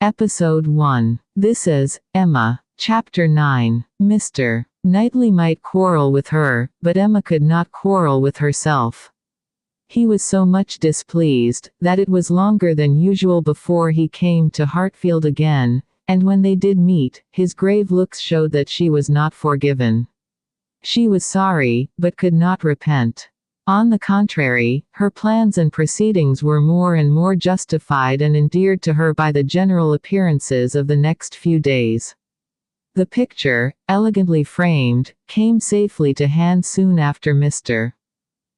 Episode 1. This is Emma. Chapter 9. Mr. Knightley might quarrel with her, but Emma could not quarrel with herself. He was so much displeased, that it was longer than usual before he came to Hartfield again, and when they did meet, his grave looks showed that she was not forgiven. She was sorry, but could not repent. On the contrary, her plans and proceedings were more and more justified and endeared to her by the general appearances of the next few days. The picture, elegantly framed, came safely to hand soon after Mr.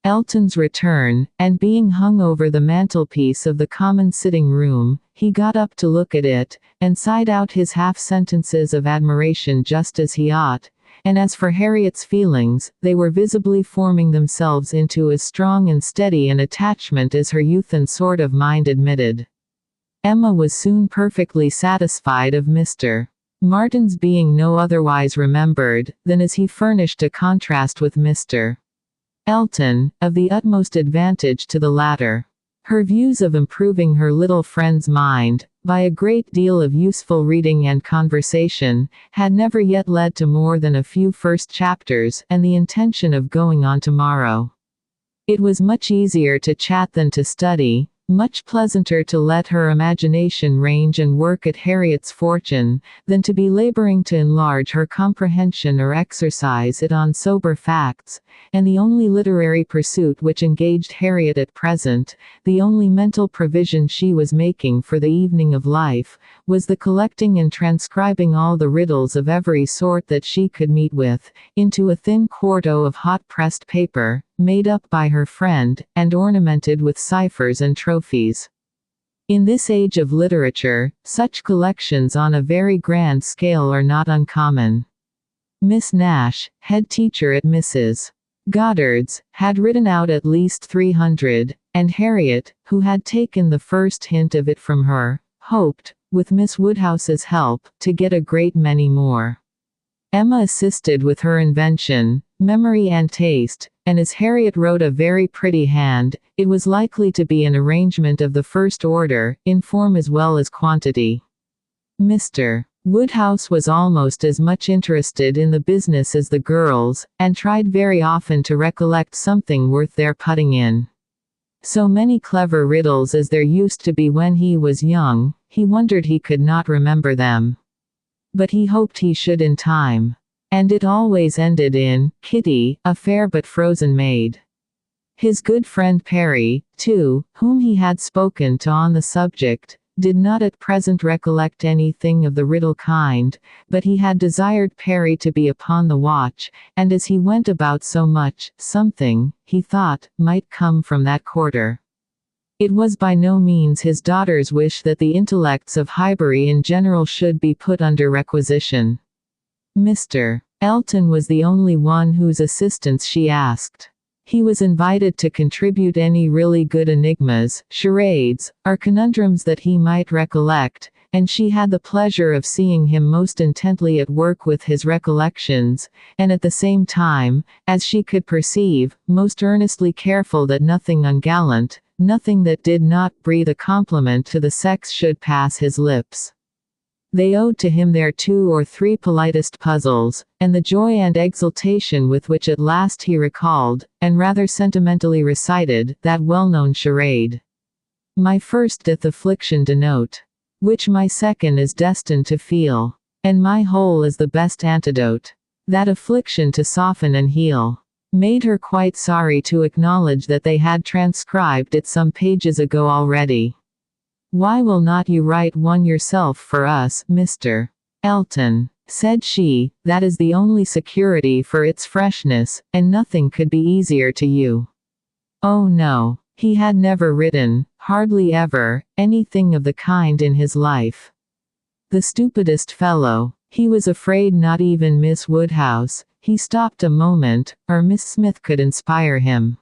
Elton's return, and being hung over the mantelpiece of the common sitting-room, he got up to look at it, and sighed out his half-sentences of admiration just as he ought. And as for Harriet's feelings, they were visibly forming themselves into as strong and steady an attachment as her youth and sort of mind admitted. Emma was soon perfectly satisfied of Mr. Martin's being no otherwise remembered, than as he furnished a contrast with Mr. Elton, of the utmost advantage to the latter. Her views of improving her little friend's mind, by a great deal of useful reading and conversation, had never yet led to more than a few first chapters, and the intention of going on tomorrow. It was much easier to chat than to study, much pleasanter to let her imagination range and work at Harriet's fortune, than to be laboring to enlarge her comprehension or exercise it on sober facts, and the only literary pursuit which engaged Harriet at present, the only mental provision she was making for the evening of life, was the collecting and transcribing all the riddles of every sort that she could meet with, into a thin quarto of hot-pressed paper, made up by her friend, and ornamented with ciphers and trophies. In this age of literature, such collections on a very grand scale are not uncommon. Miss Nash, head teacher at Mrs. Goddard's, had written out at least 300, and Harriet, who had taken the first hint of it from her, hoped, with Miss Woodhouse's help, to get a great many more. Emma assisted with her invention, memory and taste, and as Harriet wrote a very pretty hand, it was likely to be an arrangement of the first order, in form as well as quantity. Mr. Woodhouse was almost as much interested in the business as the girls, and tried very often to recollect something worth their putting in. So many clever riddles as there used to be when he was young, he wondered he could not remember them. But he hoped he should in time. And it always ended in, Kitty, a fair but frozen maid. His good friend Perry, too, whom he had spoken to on the subject, did not at present recollect anything of the riddle kind, but he had desired Perry to be upon the watch, and as he went about so much, something, he thought, might come from that quarter. It was by no means his daughter's wish that the intellects of Highbury in general should be put under requisition. Mr. Elton was the only one whose assistance she asked. He was invited to contribute any really good enigmas, charades, or conundrums that he might recollect, and she had the pleasure of seeing him most intently at work with his recollections, and at the same time, as she could perceive, most earnestly careful that nothing ungallant, nothing that did not breathe a compliment to the sex should pass his lips. They owed to him their 2 or 3 politest puzzles, and the joy and exultation with which at last he recalled, and rather sentimentally recited, that well-known charade. My first doth affliction denote, which my second is destined to feel, and my whole is the best antidote, that affliction to soften and heal, made her quite sorry to acknowledge that they had transcribed it some pages ago already. Why will not you write one yourself for us, Mr. Elton? Said she, that is the only security for its freshness, and nothing could be easier to you. Oh no, he had never written, hardly ever, anything of the kind in his life. The stupidest fellow, he was afraid not even Miss Woodhouse, he stopped a moment, or Miss Smith could inspire him.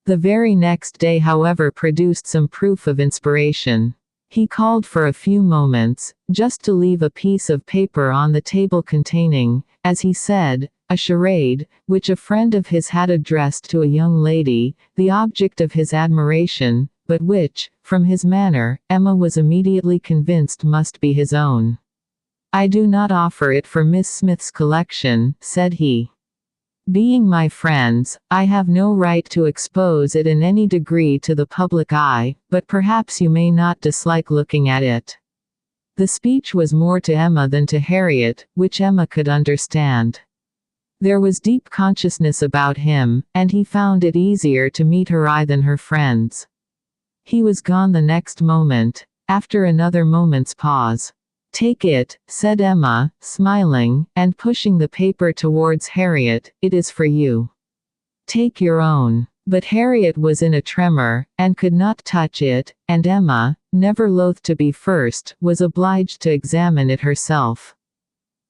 The very next day however produced some proof of inspiration. He called for a few moments, just to leave a piece of paper on the table containing, as he said, a charade, which a friend of his had addressed to a young lady, the object of his admiration, but which, from his manner, Emma was immediately convinced must be his own. "I do not offer it for Miss Smith's collection," said he. "Being my friends, I have no right to expose it in any degree to the public eye, but perhaps you may not dislike looking at it." The speech was more to Emma than to Harriet, which Emma could understand. There was deep consciousness about him, and he found it easier to meet her eye than her friend's. He was gone the next moment, after another moment's pause. "Take it," said Emma, smiling, and pushing the paper towards Harriet, "it is for you. Take your own." But Harriet was in a tremor, and could not touch it, and Emma, never loath to be first, was obliged to examine it herself.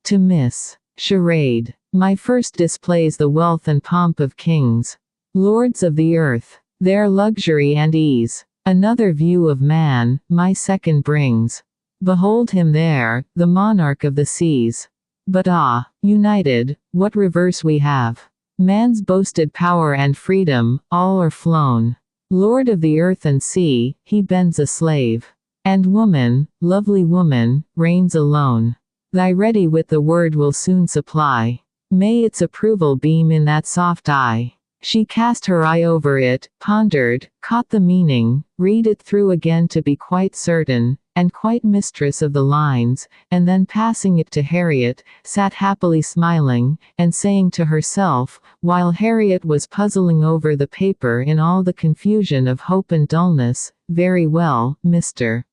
To Miss Charade. "My first displays the wealth and pomp of kings, lords of the earth, their luxury and ease. Another view of man, my second brings. Behold him there, the monarch of the seas. But ah, united, what reverse we have! Man's boasted power and freedom, all are flown. Lord of the earth and sea, he bends a slave. And woman, lovely woman, reigns alone. Thy ready wit the word will soon supply. May its approval beam in that soft eye." She cast her eye over it, pondered, caught the meaning, read it through again to be quite certain, and quite mistress of the lines, and then passing it to Harriet, sat happily smiling, and saying to herself, while Harriet was puzzling over the paper in all the confusion of hope and dullness, "Very well, Mr.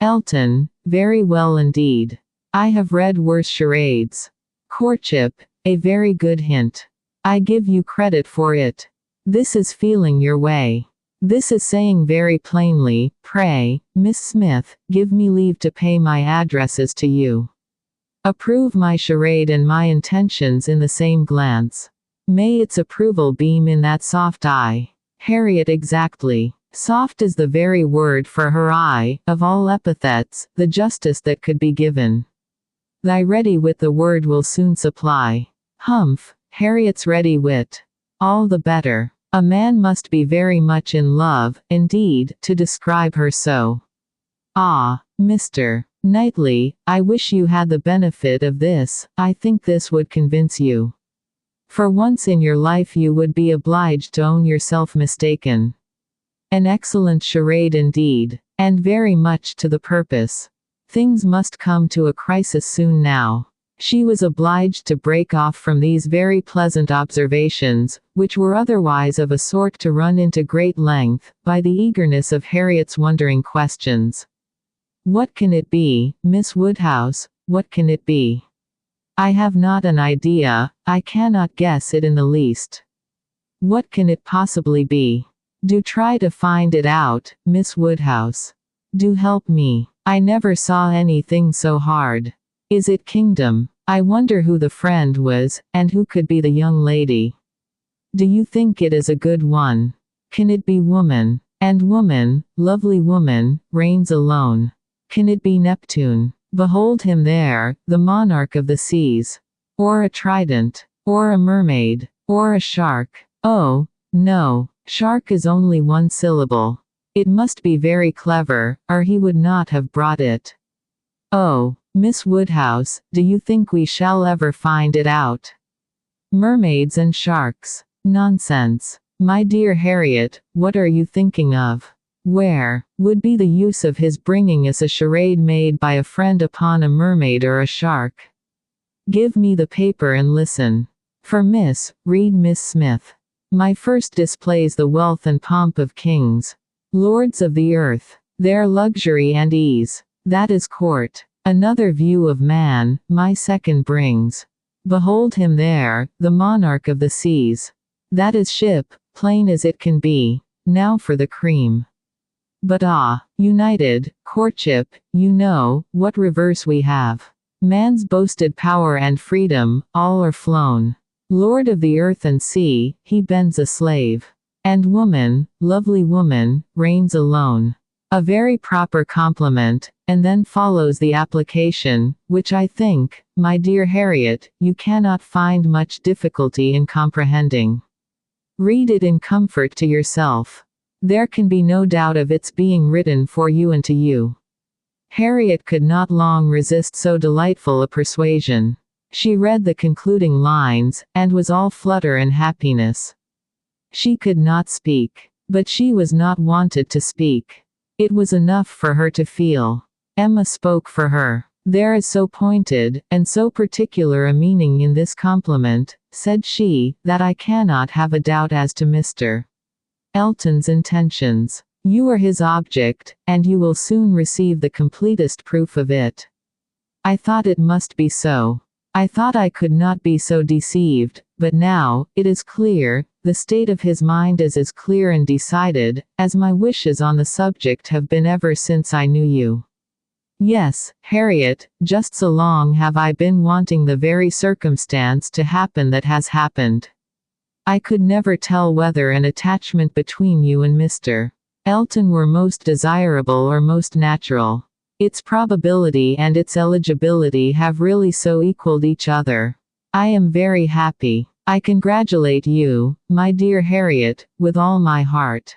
Elton, very well indeed. I have read worse charades. Courtship, a very good hint. I give you credit for it. This is feeling your way. This is saying very plainly, pray, Miss Smith, give me leave to pay my addresses to you. Approve my charade and my intentions in the same glance. May its approval beam in that soft eye." Harriet exactly. Soft is the very word for her eye, of all epithets, the justest that could be given. Thy ready wit the word will soon supply. Humph, Harriet's ready wit. All the better. A man must be very much in love, indeed, to describe her so. Ah, Mr. Knightley, I wish you had the benefit of this. I think this would convince you. For once in your life you would be obliged to own yourself mistaken. An excellent charade indeed, and very much to the purpose. Things must come to a crisis soon now. She was obliged to break off from these very pleasant observations, which were otherwise of a sort to run into great length, by the eagerness of Harriet's wondering questions. "What can it be, Miss Woodhouse, what can it be? I have not an idea, I cannot guess it in the least. What can it possibly be? Do try to find it out, Miss Woodhouse. Do help me. I never saw anything so hard. Is it kingdom? I wonder who the friend was, and who could be the young lady. Do you think it is a good one? Can it be woman? And woman, lovely woman, reigns alone. Can it be Neptune? Behold him there, the monarch of the seas. Or a trident? Or a mermaid? Or a shark? Oh, no, shark is only one syllable. It must be very clever, or he would not have brought it. Oh, Miss Woodhouse, do you think we shall ever find it out? Mermaids and sharks. Nonsense. My dear Harriet, what are you thinking of? Where would be the use of his bringing us a charade made by a friend upon a mermaid or a shark? Give me the paper and listen. For read Miss Smith. My first displays the wealth and pomp of kings, lords of the earth, their luxury and ease. That is court. Another view of man, my second brings. Behold him there, the monarch of the seas. That is ship, plain as it can be. Now for the cream. But ah, united, courtship, you know, what reverse we have. Man's boasted power and freedom, all are flown. Lord of the earth and sea, he bends a slave. And woman, lovely woman, reigns alone. A very proper compliment, and then follows the application, which I think, my dear Harriet, you cannot find much difficulty in comprehending. Read it in comfort to yourself. There can be no doubt of its being written for you and to you." Harriet could not long resist so delightful a persuasion. She read the concluding lines, and was all flutter and happiness. She could not speak. But she was not wanted to speak. It was enough for her to feel. Emma spoke for her. "There is so pointed, and so particular a meaning in this compliment," said she, "that I cannot have a doubt as to Mr. Elton's intentions. You are his object, and you will soon receive the completest proof of it. I thought it must be so. I thought I could not be so deceived, but now, it is clear, the state of his mind is as clear and decided, as my wishes on the subject have been ever since I knew you. Yes, Harriet, just so long have I been wanting the very circumstance to happen that has happened. I could never tell whether an attachment between you and Mr. Elton were most desirable or most natural. Its probability and its eligibility have really so equaled each other. I am very happy. I congratulate you, my dear Harriet, with all my heart.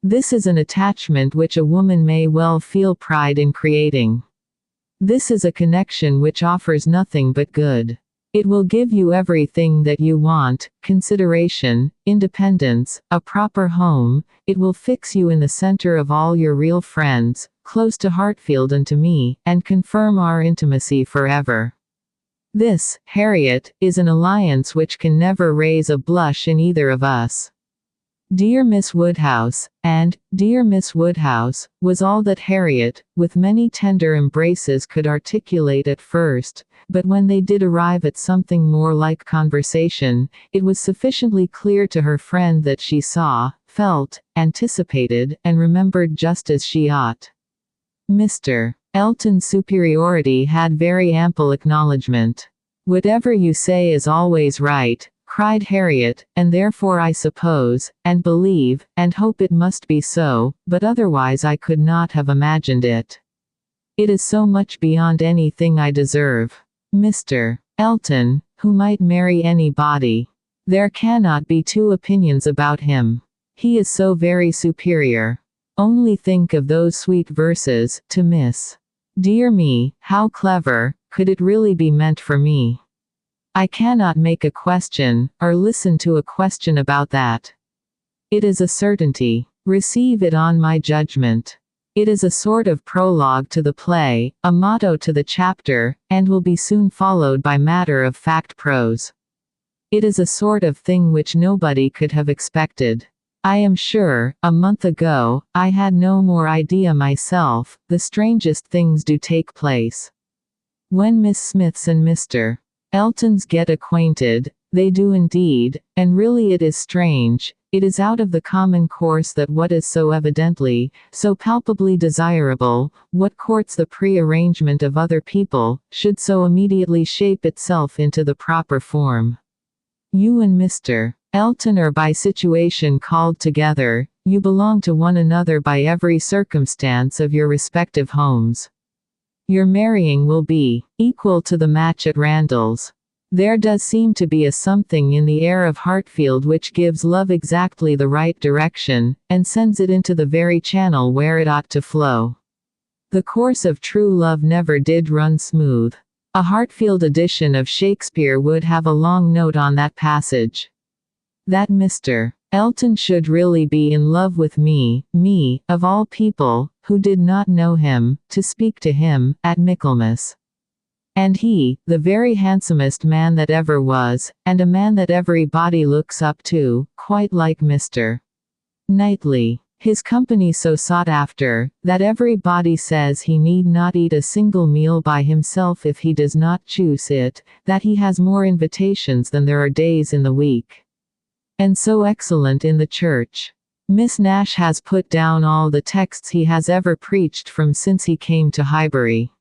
This is an attachment which a woman may well feel pride in creating. This is a connection which offers nothing but good. It will give you everything that you want: consideration, independence, a proper home. It will fix you in the center of all your real friends, close to Hartfield and to me, and confirm our intimacy forever. This, Harriet, is an alliance which can never raise a blush in either of us. Dear Miss Woodhouse, and, dear Miss Woodhouse, was all that Harriet, with many tender embraces, could articulate at first, but when they did arrive at something more like conversation, it was sufficiently clear to her friend that she saw, felt, anticipated, and remembered just as she ought. Mr. Elton's superiority had very ample acknowledgment. "Whatever you say is always right," cried Harriet, "and therefore I suppose, and believe, and hope it must be so, but otherwise I could not have imagined it. It is so much beyond anything I deserve. Mr. Elton, who might marry anybody. There cannot be two opinions about him. He is so very superior. Only think of those sweet verses, to Miss. Dear me, how clever, could it really be meant for me? I cannot make a question, or listen to a question about that. It is a certainty. Receive it on my judgment. It is a sort of prologue to the play, a motto to the chapter, and will be soon followed by matter-of-fact prose. It is a sort of thing which nobody could have expected. I am sure, a month ago, I had no more idea myself. The strangest things do take place. When Miss Smiths and Mr. Eltons get acquainted, they do indeed, and really it is strange, it is out of the common course that what is so evidently, so palpably desirable, what courts the pre-arrangement of other people, should so immediately shape itself into the proper form. You and Mr. Elton are by situation called together, you belong to one another by every circumstance of your respective homes. Your marrying will be equal to the match at Randall's. There does seem to be a something in the air of Hartfield which gives love exactly the right direction, and sends it into the very channel where it ought to flow. The course of true love never did run smooth. A Hartfield edition of Shakespeare would have a long note on that passage. That Mr. Elton should really be in love with me, of all people, who did not know him, to speak to him, at Michaelmas. And he, the very handsomest man that ever was, and a man that everybody looks up to, quite like Mr. Knightley. His company so sought after, that everybody says he need not eat a single meal by himself if he does not choose it, that he has more invitations than there are days in the week. And so excellent in the church. Miss Nash has put down all the texts he has ever preached from since he came to Highbury.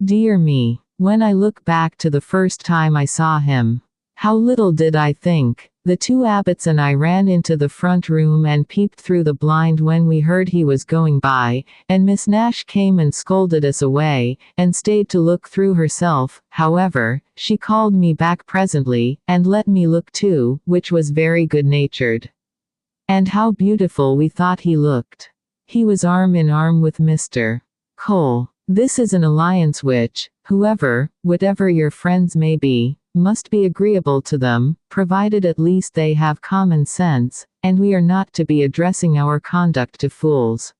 Dear me, when I look back to the first time I saw him, how little did I think. The two abbots and I ran into the front room and peeped through the blind when we heard he was going by, and Miss Nash came and scolded us away, and stayed to look through herself. However, she called me back presently, and let me look too, which was very good-natured. And how beautiful we thought he looked. He was arm in arm with Mr. Cole. This is an alliance which, whatever your friends may be, must be agreeable to them, provided at least they have common sense, and we are not to be addressing our conduct to fools.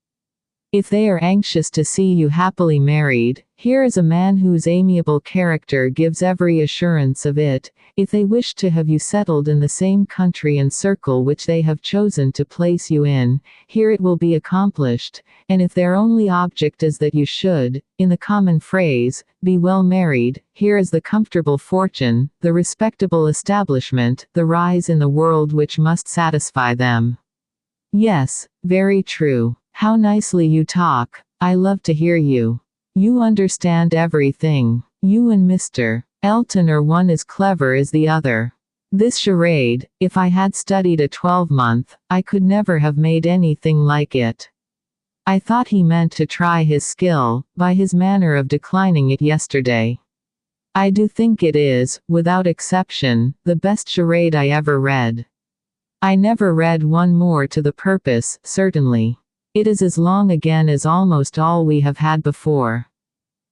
If they are anxious to see you happily married, here is a man whose amiable character gives every assurance of it. If they wish to have you settled in the same country and circle which they have chosen to place you in, here it will be accomplished, and if their only object is that you should, in the common phrase, be well married, here is the comfortable fortune, the respectable establishment, the rise in the world which must satisfy them. Yes, very true. How nicely you talk. I love to hear you. You understand everything. You and Mr. Elton are one as clever as the other. This charade, if I had studied a 12-month, I could never have made anything like it. I thought he meant to try his skill, by his manner of declining it yesterday. I do think it is, without exception, the best charade I ever read. I never read one more to the purpose, certainly. It is as long again as almost all we have had before.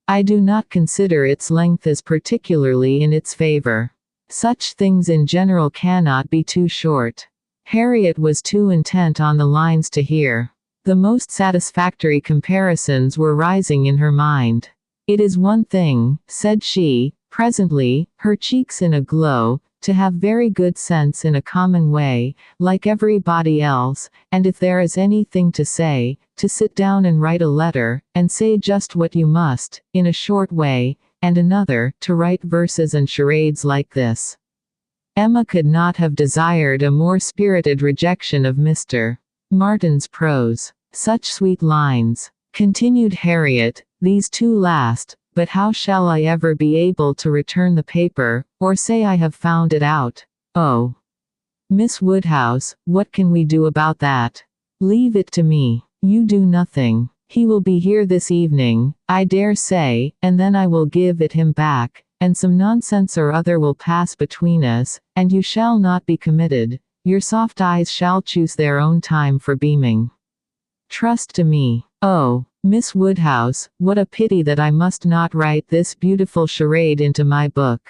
I do not consider its length as particularly in its favor. Such things in general cannot be too short. Harriet was too intent on the lines to hear. The most satisfactory comparisons were rising in her mind. It is one thing, said she, presently, her cheeks in a glow, to have very good sense in a common way, like everybody else, and if there is anything to say, to sit down and write a letter, and say just what you must, in a short way, and another, to write verses and charades like this. Emma could not have desired a more spirited rejection of Mr. Martin's prose. Such sweet lines, continued Harriet, these two last, but how shall I ever be able to return the paper, or say I have found it out? Oh, Miss Woodhouse, what can we do about that? Leave it to me. You do nothing. He will be here this evening, I dare say, and then I will give it him back, and some nonsense or other will pass between us, and you shall not be committed. Your soft eyes shall choose their own time for beaming. Trust to me. Oh, Miss Woodhouse, what a pity that I must not write this beautiful charade into my book.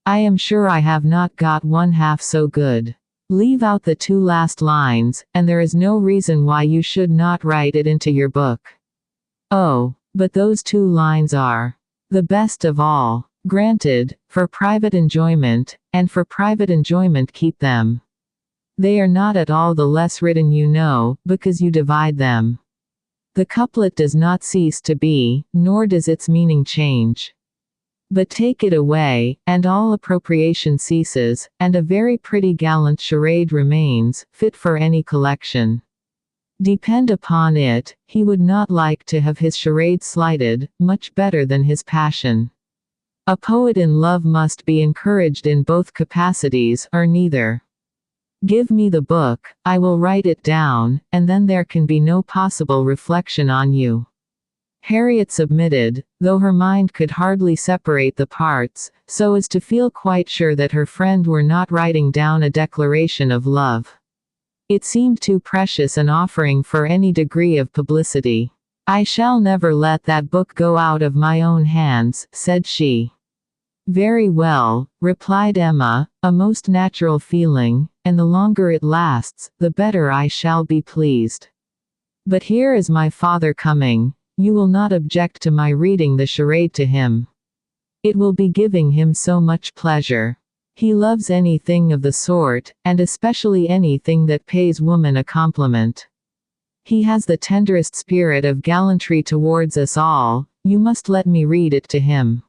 I am sure I have not got one half so good. Leave out the two last lines, and there is no reason why you should not write it into your book. Oh, but those two lines are the best of all. Granted, for private enjoyment, and for private enjoyment keep them. They are not at all the less written, you know, because you divide them. The couplet does not cease to be, nor does its meaning change. But take it away, and all appropriation ceases, and a very pretty gallant charade remains, fit for any collection. Depend upon it, he would not like to have his charade slighted, much better than his passion. A poet in love must be encouraged in both capacities, or neither. Give me the book, I will write it down, and then there can be no possible reflection on you. Harriet submitted, though her mind could hardly separate the parts, so as to feel quite sure that her friend were not writing down a declaration of love. It seemed too precious an offering for any degree of publicity. I shall never let that book go out of my own hands, said she. Very well, replied Emma, a most natural feeling, and the longer it lasts, the better I shall be pleased. But here is my father coming. You will not object to my reading the charade to him. It will be giving him so much pleasure. He loves anything of the sort, and especially anything that pays woman a compliment. He has the tenderest spirit of gallantry towards us all. You must let me read it to him.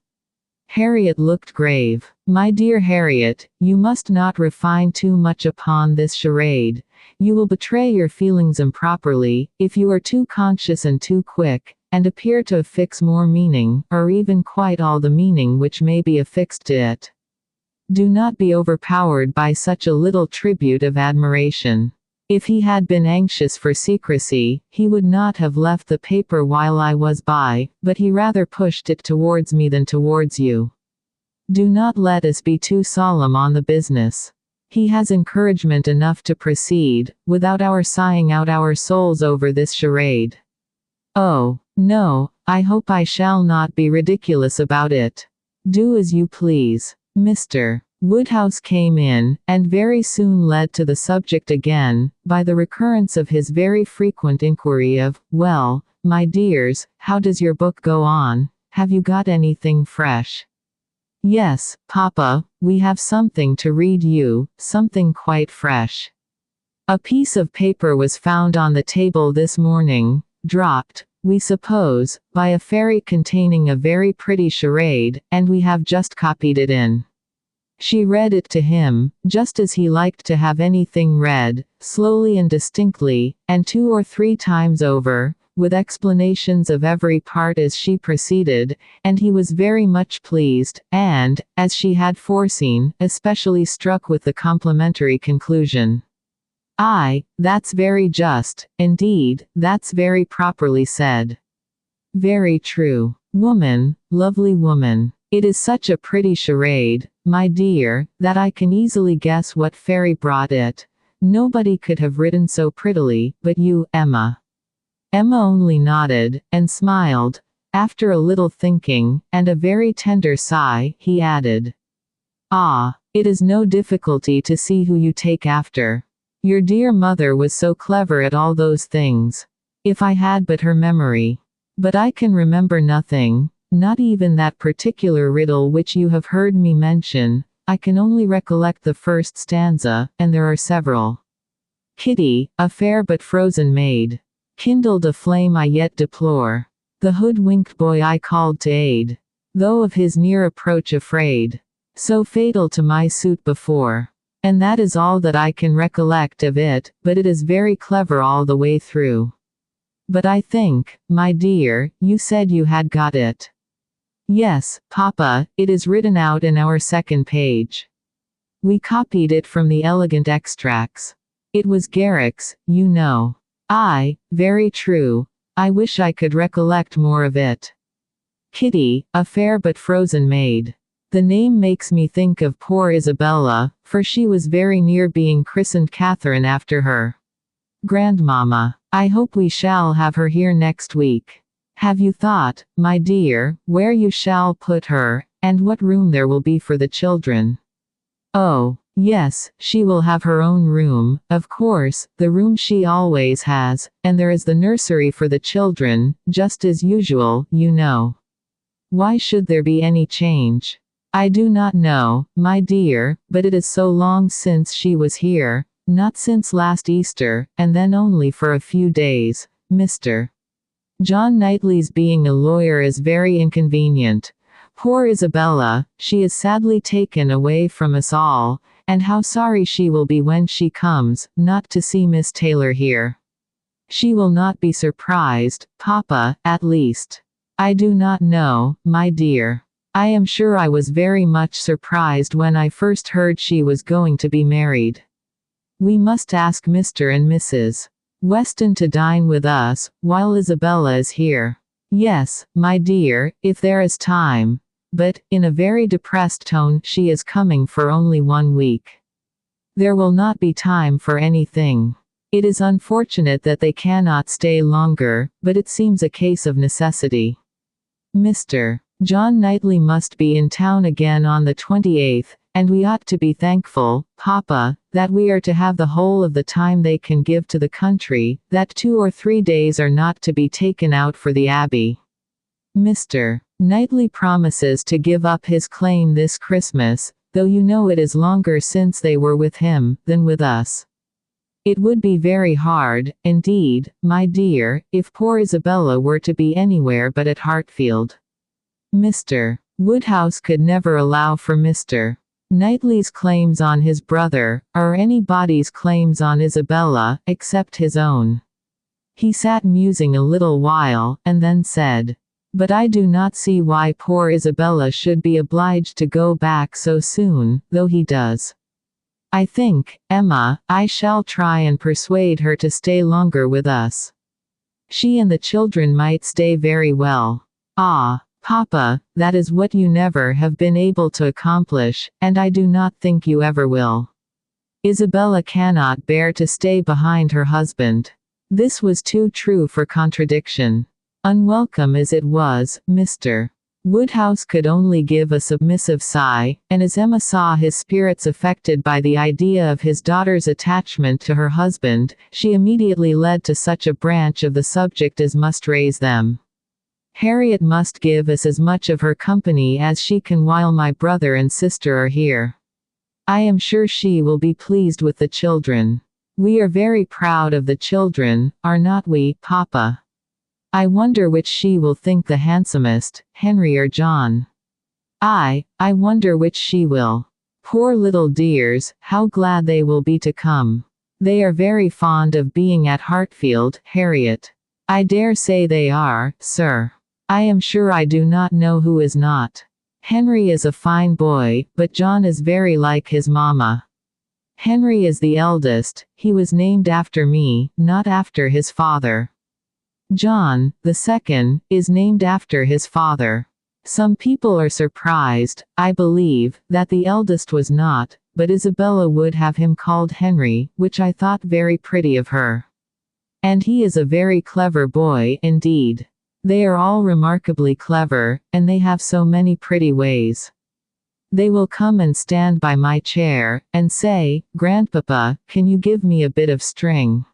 Harriet looked grave. My dear Harriet, you must not refine too much upon this charade. You will betray your feelings improperly, if you are too conscious and too quick, and appear to affix more meaning, or even quite all the meaning which may be affixed to it. Do not be overpowered by such a little tribute of admiration. If he had been anxious for secrecy, he would not have left the paper while I was by, but he rather pushed it towards me than towards you. Do not let us be too solemn on the business. He has encouragement enough to proceed, without our sighing out our souls over this charade. Oh, no, I hope I shall not be ridiculous about it. Do as you please. Mr. Woodhouse came in, and very soon led to the subject again, by the recurrence of his very frequent inquiry of, "Well, my dears, how does your book go on? Have you got anything fresh?" "Yes, Papa, we have something to read you, something quite fresh. A piece of paper was found on the table this morning, dropped, we suppose, by a fairy, containing a very pretty charade, and we have just copied it in." She read it to him, just as he liked to have anything read, slowly and distinctly, and 2 or 3 times over, with explanations of every part as she proceeded, and he was very much pleased, and, as she had foreseen, especially struck with the complimentary conclusion. "Aye, that's very just, indeed, that's very properly said. Very true. Woman, lovely woman. It is such a pretty charade, my dear, that I can easily guess what fairy brought it. Nobody could have written so prettily, but you, Emma." Emma only nodded, and smiled. After a little thinking, and a very tender sigh, he added, "Ah, it is no difficulty to see who you take after. Your dear mother was so clever at all those things. If I had but her memory. But I can remember nothing, not even that particular riddle which you have heard me mention. I can only recollect the first stanza, and there are several. Kitty, a fair but frozen maid, kindled a flame I yet deplore. The hoodwinked boy I called to aid, though of his near approach afraid, so fatal to my suit before. And that is all that I can recollect of it, but it is very clever all the way through. But I think, my dear, you said you had got it." "Yes, Papa, it is written out in our second page. We copied it from the elegant extracts. It was Garrick's, you know." "Aye, very true. I wish I could recollect more of it. Kitty, a fair but frozen maid. The name makes me think of poor Isabella, for she was very near being christened Catherine after her grandmamma. I hope we shall have her here next week. Have you thought, my dear, where you shall put her, and what room there will be for the children?" "Oh, yes, she will have her own room, of course, the room she always has, and there is the nursery for the children, just as usual, you know. Why should there be any change? I do not know, my dear, but it is so long since she was here, not since last Easter, and then only for a few days. Mr. John Knightley's being a lawyer is very inconvenient. Poor Isabella, she is sadly taken away from us all, and how sorry she will be when she comes, not to see Miss Taylor here. She will not be surprised, Papa, at least. I do not know, my dear. I am sure I was very much surprised when I first heard she was going to be married. We must ask Mr. and Mrs. Weston to dine with us, while Isabella is here. Yes, my dear, if there is time. But, in a very depressed tone, she is coming for only 1 week. There will not be time for anything. It is unfortunate that they cannot stay longer, but it seems a case of necessity. Mr. John Knightley must be in town again on the 28th, and we ought to be thankful, Papa, that we are to have the whole of the time they can give to the country, that 2 or 3 days are not to be taken out for the Abbey. Mr. Knightley promises to give up his claim this Christmas, though you know it is longer since they were with him, than with us. It would be very hard, indeed, my dear, if poor Isabella were to be anywhere but at Hartfield. Mr. Woodhouse could never allow for Mr. Knightley's claims on his brother, or anybody's claims on Isabella, except his own. He sat musing a little while, and then said, "But I do not see why poor Isabella should be obliged to go back so soon, though he does. I think, Emma, I shall try and persuade her to stay longer with us. She and the children might stay very well." "Ah, Papa, that is what you never have been able to accomplish, and I do not think you ever will. Isabella cannot bear to stay behind her husband. This was too true for contradiction. Unwelcome as it was, Mr. Woodhouse could only give a submissive sigh, and as Emma saw his spirits affected by the idea of his daughter's attachment to her husband, she immediately led to such a branch of the subject as must raise them. Harriet must give us as much of her company as she can while my brother and sister are here. I am sure she will be pleased with the children. We are very proud of the children, are not we, Papa? I wonder which she will think the handsomest, Henry or John. I wonder which she will. Poor little dears, how glad they will be to come. They are very fond of being at Hartfield, Harriet. I dare say they are, sir. I am sure I do not know who is not. Henry is a fine boy, but John is very like his mamma. Henry is the eldest, he was named after me, not after his father. John, the second, is named after his father. Some people are surprised, I believe, that the eldest was not, but Isabella would have him called Henry, which I thought very pretty of her. And he is a very clever boy, indeed. They are all remarkably clever, and they have so many pretty ways. They will come and stand by my chair, and say, "Grandpapa, can you give me a bit of string?"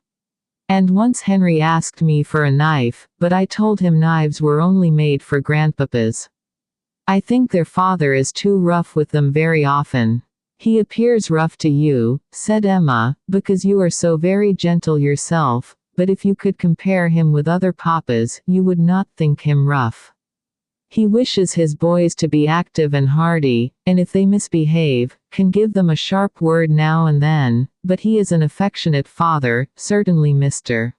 And once Henry asked me for a knife, but I told him knives were only made for grandpapas. I think their father is too rough with them very often. He appears rough to you, said Emma, because you are so very gentle yourself, but if you could compare him with other papas, you would not think him rough. He wishes his boys to be active and hardy, and if they misbehave, can give them a sharp word now and then, but he is an affectionate father, certainly Mr.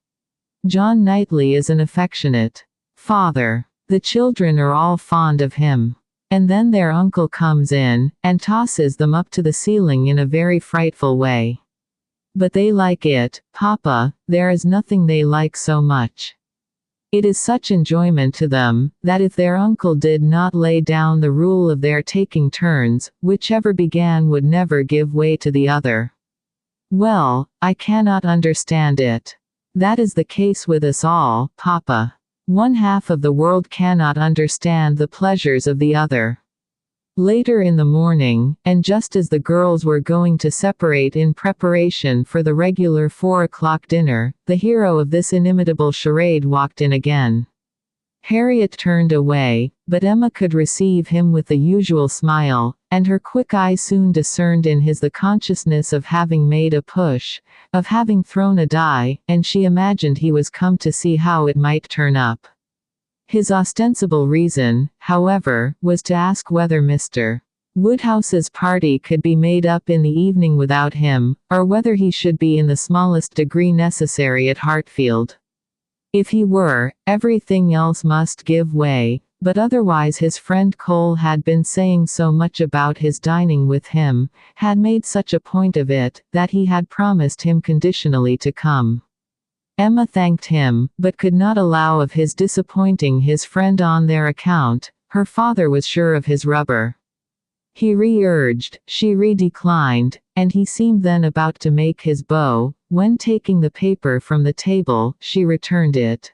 John Knightley is an affectionate father. The children are all fond of him. And then their uncle comes in, and tosses them up to the ceiling in a very frightful way. But they like it, Papa, there is nothing they like so much. It is such enjoyment to them, that if their uncle did not lay down the rule of their taking turns, whichever began would never give way to the other. Well, I cannot understand it. That is the case with us all, Papa. One half of the world cannot understand the pleasures of the other. Later in the morning, and just as the girls were going to separate in preparation for the regular 4 o'clock dinner, the hero of this inimitable charade walked in again. Harriet turned away, but Emma could receive him with the usual smile, and her quick eye soon discerned in his the consciousness of having made a push, of having thrown a die, and she imagined he was come to see how it might turn up. His ostensible reason, however, was to ask whether Mr. Woodhouse's party could be made up in the evening without him, or whether he should be in the smallest degree necessary at Hartfield. If he were, everything else must give way, but otherwise his friend Cole had been saying so much about his dining with him, had made such a point of it, that he had promised him conditionally to come. Emma thanked him, but could not allow of his disappointing his friend on their account. Her father was sure of his rubber. He re-urged, she re-declined, and he seemed then about to make his bow, when taking the paper from the table, she returned it.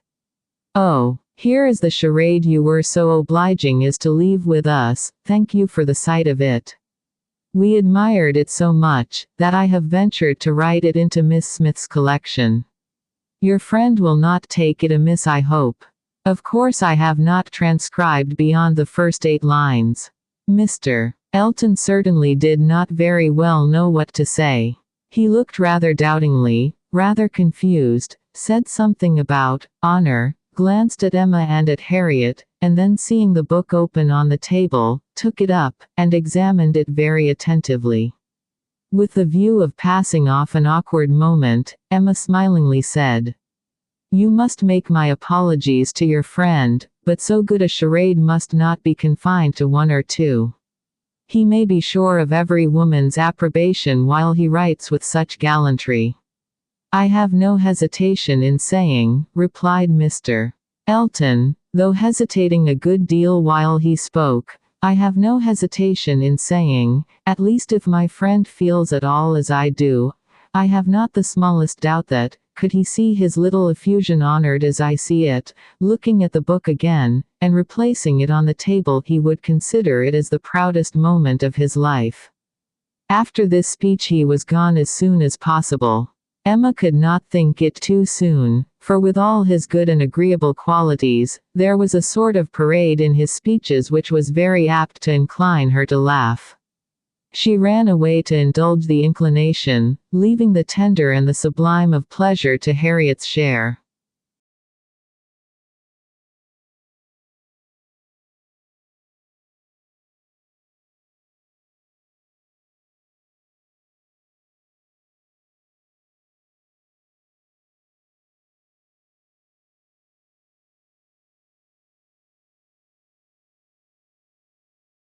"Oh, here is the charade you were so obliging as to leave with us, thank you for the sight of it. We admired it so much, that I have ventured to write it into Miss Smith's collection. Your friend will not take it amiss, I hope. Of course I have not transcribed beyond the first 8 lines. Mr. Elton certainly did not very well know what to say. He looked rather doubtingly, rather confused, said something about honor, glanced at Emma and at Harriet, and then seeing the book open on the table, took it up, and examined it very attentively. With the view of passing off an awkward moment, Emma smilingly said, "You must make my apologies to your friend, but so good a charade must not be confined to 1 or 2. He may be sure of every woman's approbation while he writes with such gallantry." "I have no hesitation in saying," replied Mr. Elton, though hesitating a good deal while he spoke, I have no hesitation in saying, at least if my friend feels at all as I do, I have not the smallest doubt that, could he see his little effusion honored as I see it, looking at the book again, and replacing it on the table, he would consider it as the proudest moment of his life. After this speech he was gone as soon as possible. Emma could not think it too soon, for with all his good and agreeable qualities, there was a sort of parade in his speeches which was very apt to incline her to laugh. She ran away to indulge the inclination, leaving the tender and the sublime of pleasure to Harriet's share.